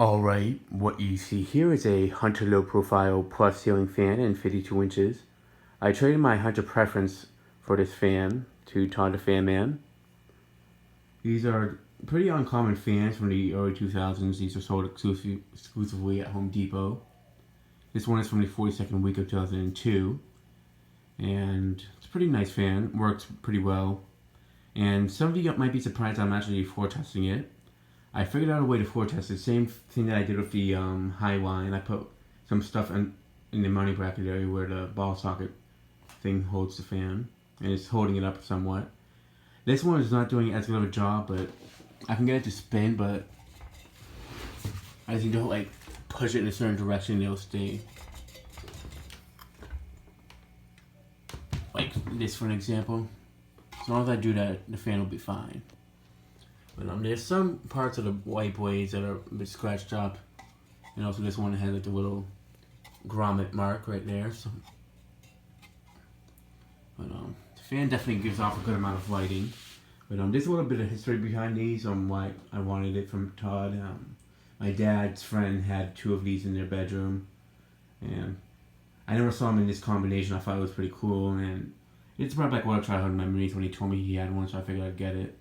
Alright, what you see here is a Hunter low profile plus ceiling fan in 52 inches. I traded my Hunter Preference for this fan to TodTheFanMan. These are pretty uncommon fans from the early 2000s. These are sold exclusively at Home Depot. This one is from the 42nd week of 2002. And it's a pretty nice fan, works pretty well. And some of you might be surprised I'm actually floor testing it. I figured out a way to floor test the same thing that I did with the high line. I put some stuff in the mounting bracket area where the ball socket thing holds the fan, and it's holding it up somewhat. This one is not doing as good of a job, but I can get it to spin, but I just need to like push it in a certain direction and it'll stay. Like this for an example. As long as I do that, the fan will be fine. But there's some parts of the white blades that are a bit scratched up, and also this one has like a little grommet mark right there. So, but the fan definitely gives off a good amount of lighting. But there's a little bit of history behind these on why I wanted it from Todd. My dad's friend had two of these in their bedroom, and I never saw them in this combination. I thought it was pretty cool, and it's brought back a lot of childhood memories when he told me he had one, so I figured I'd get it.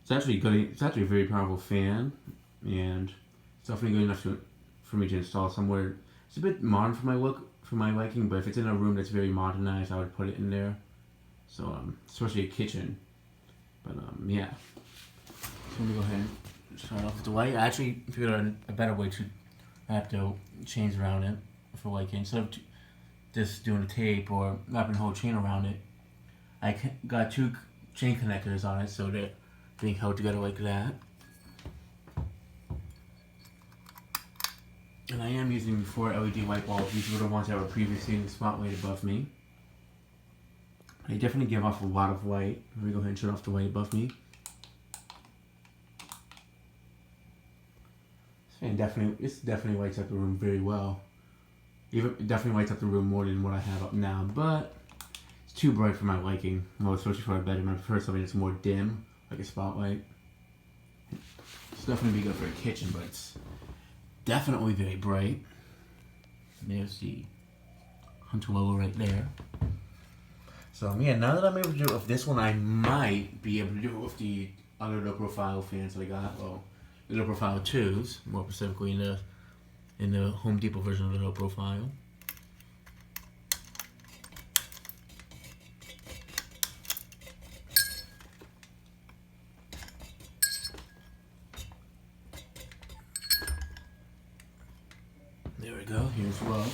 It's actually good. It's actually a very powerful fan, and it's definitely good enough for me to install somewhere. It's a bit modern for my liking, but if it's in a room that's very modernized, I would put it in there. So especially a kitchen. But yeah. So let me go ahead and start off with the light. I actually figured out a better way to wrap the chains around it for lighting. Instead of just doing a tape or wrapping the whole chain around it, I got two chain connectors on it, so that being held together like that. And I am using 4 LED light bulbs. These were the ones that were previously in the spotlight above me. They definitely give off a lot of light. Let me go ahead and shut off the light above me. And this definitely lights up the room very well. It definitely lights up the room more than what I have up now, but it's too bright for my liking. Well, especially for a bedroom. I prefer something that's more dim, like a spotlight. It's definitely be good for a kitchen, but it's definitely very bright. There's the Hunter logo right there. So yeah, now that I'm able to do it with this one, I might be able to do it with the other low profile fans that I got. Well, the low profile 2s, more specifically in the Home Depot version of the low profile. There we go, here's well.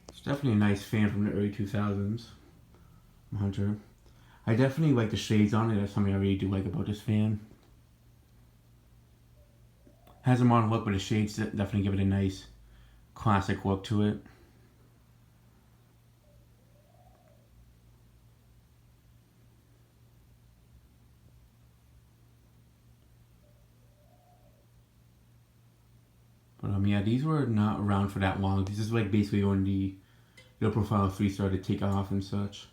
It's definitely a nice fan from the early 2000s. Hunter. I definitely like the shades on it. That's something I really do like about this fan. Has a modern look, but the shades definitely give it a nice classic look to it. But yeah, these were not around for that long. This is like basically when the low profile 3 started to take off and such.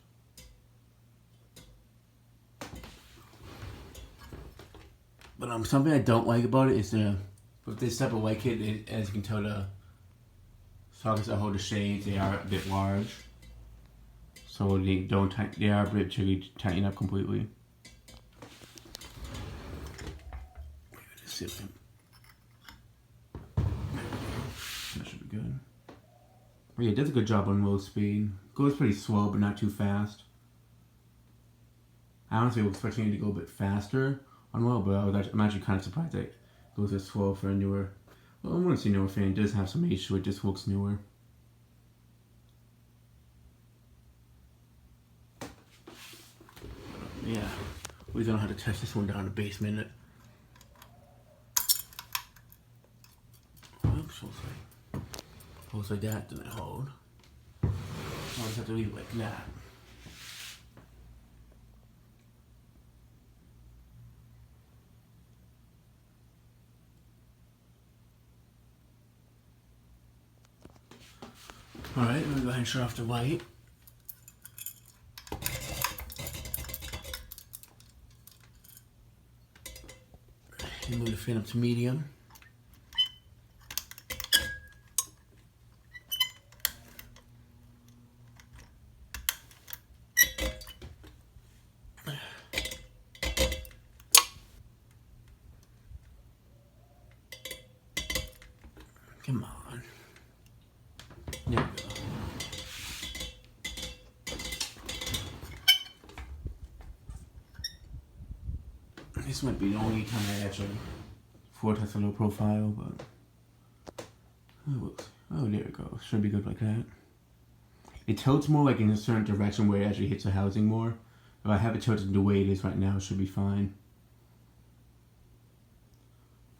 But something I don't like about it is with this type of light kit, as you can tell, the sockets that hold the shades, they are a bit large. So they are a bit tricky to tighten up completely. That should be good. But yeah, it does a good job on low speed. Goes pretty slow, but not too fast. I honestly was expecting it to go a bit faster on low, but I'm actually kind of surprised that it goes as slow for a newer. Well, I wouldn't say newer fan. It does have some age to it. Just looks newer. Yeah, we don't know how to test this one down in the basement. Oops, holds like that, doesn't hold. I'll just have to leave it like that. Alright, I'm gonna go ahead and shut off the light. Move the fan up to medium. Come on. There we go. This might be the only time I actually foretest a low profile, but oh, there it goes. Should be good like that. It tilts more like in a certain direction where it actually hits the housing more. If I have it tilted the way it is right now, it should be fine.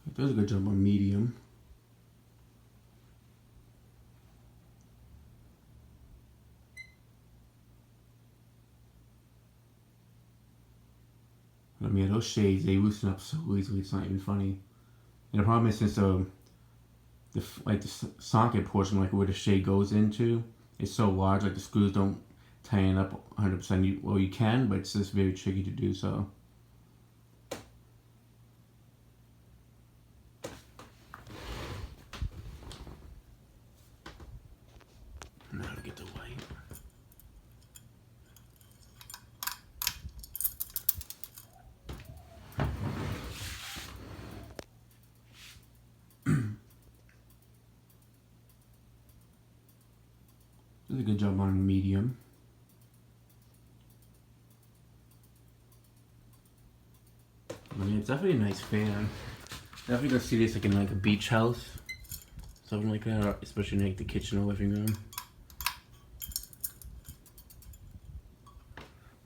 It does a good job on medium. I mean, those shades, they loosen up so easily, it's not even funny. And the problem is, since the socket portion, like where the shade goes into, it's so large, like the screws don't tighten up 100%. Well, you can, but it's just very tricky to do so. Now to get the white. Does a good job on medium. I mean, it's definitely a nice fan. Definitely gonna see this like in like a beach house, something like that, or especially in like the kitchen or living room.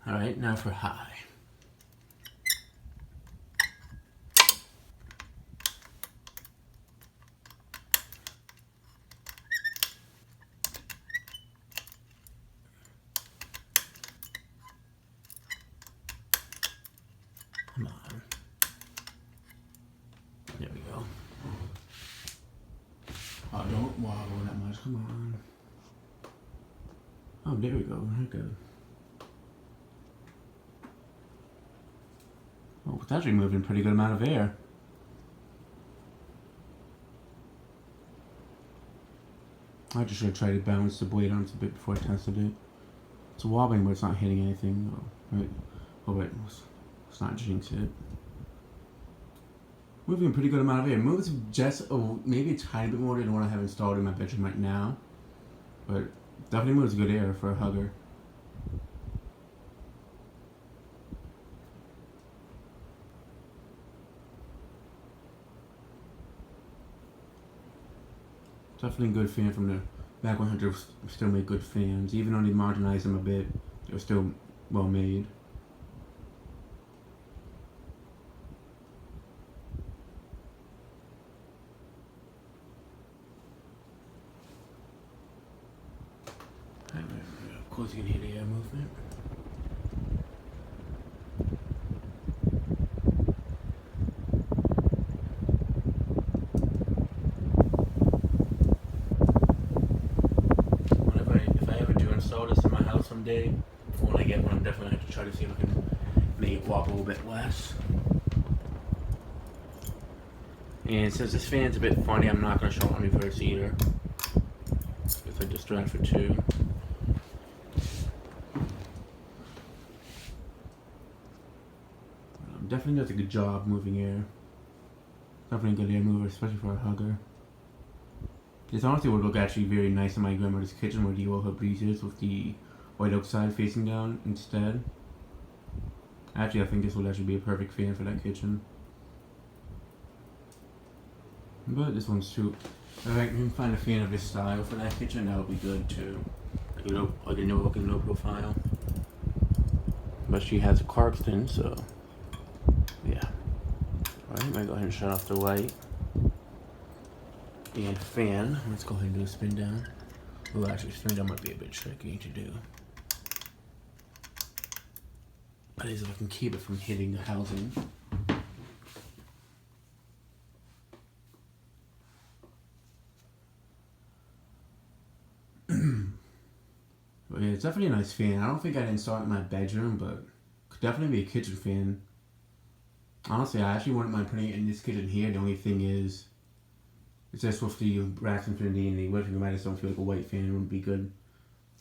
All right, now for high. Come on. There we go. Oh, don't wobble that much. Come on. Oh, there we go. Very good. Oh, it's actually moving a pretty good amount of air. I just should have tried to balance the blade on a bit before I tested it. It's wobbling, but it's not hitting anything. Oh, right. Oh wait, let's not jinx it. Moving a pretty good amount of air. Moves just maybe a tiny bit more than what I have installed in my bedroom right now, but definitely moves good air for a hugger. Definitely a good fan from the back when Hunter still made good fans. Even though they modernized them a bit, they were still well made. Of course you can hear the air movement. If I ever do install this in my house someday, when I get one, I'm definitely have to try to see if I can make it wobble a little bit less. And since this fan's a bit funny, I'm not going to show it on reverse either. If I just drive for 2. Definitely does a good job moving air. Definitely a good air mover, especially for a hugger. This honestly would look actually very nice in my grandmother's kitchen where the old her breezes with the white oak side facing down instead. Actually, I think this would actually be a perfect fan for that kitchen. But this one's too. If I can find a fan of this style for that kitchen, that would be good too. Like a no looking low profile. But she has a Clarkston, so yeah. Alright, I'm gonna go ahead and shut off the light. And fan. Let's go ahead and do a spin down. Well, actually, spin down might be a bit tricky to do. That is, if I can keep it from hitting the housing. But yeah, it's definitely a nice fan. I don't think I'd install it in my bedroom, but could definitely be a kitchen fan. Honestly, I actually wouldn't mind putting it in this kitchen here. The only thing is, it's just with the brass infinity and the working I just don't feel like a white fan wouldn't be good.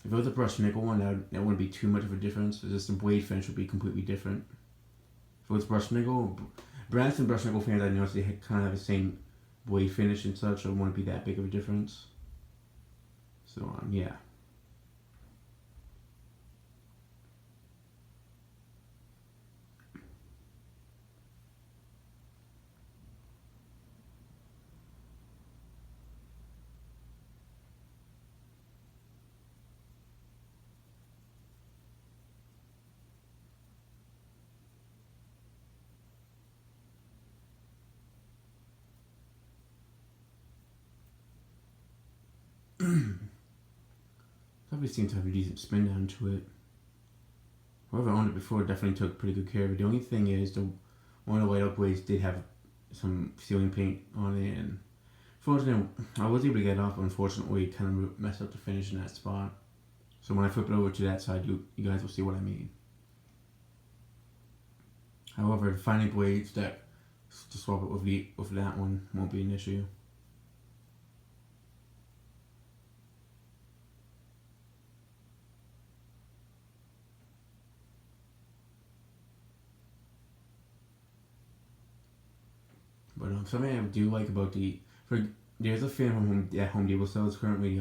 If it was a brushed nickel one, that wouldn't be too much of a difference. It's just the blade finish would be completely different. If it was brushed nickel, brass and brushed nickel fans, I noticed they kind of have the same blade finish and such, so it wouldn't be that big of a difference. So, yeah. Probably seems to have a decent spin down to it. Whoever owned it before definitely took pretty good care of it. The only thing is, one of the light up blades did have some ceiling paint on it, and fortunately, I was able to get it off, but unfortunately, it kind of messed up the finish in that spot. So when I flip it over to that side, you guys will see what I mean. However, finding blades that to swap it with that one won't be an issue. But something I do like about there's a fan from Home Depot sells currently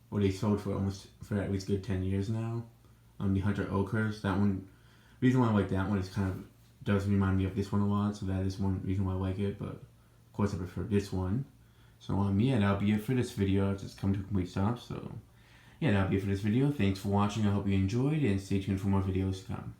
what they sold for at least good 10 years now. The Hunter Ochres. That one, reason why I like that one is kind of does remind me of this one a lot, so that is one reason why I like it. But of course, I prefer this one. So yeah, that'll be it for this video. It's just come to a complete stop. So yeah, that'll be it for this video. Thanks for watching. I hope you enjoyed, and stay tuned for more videos to come.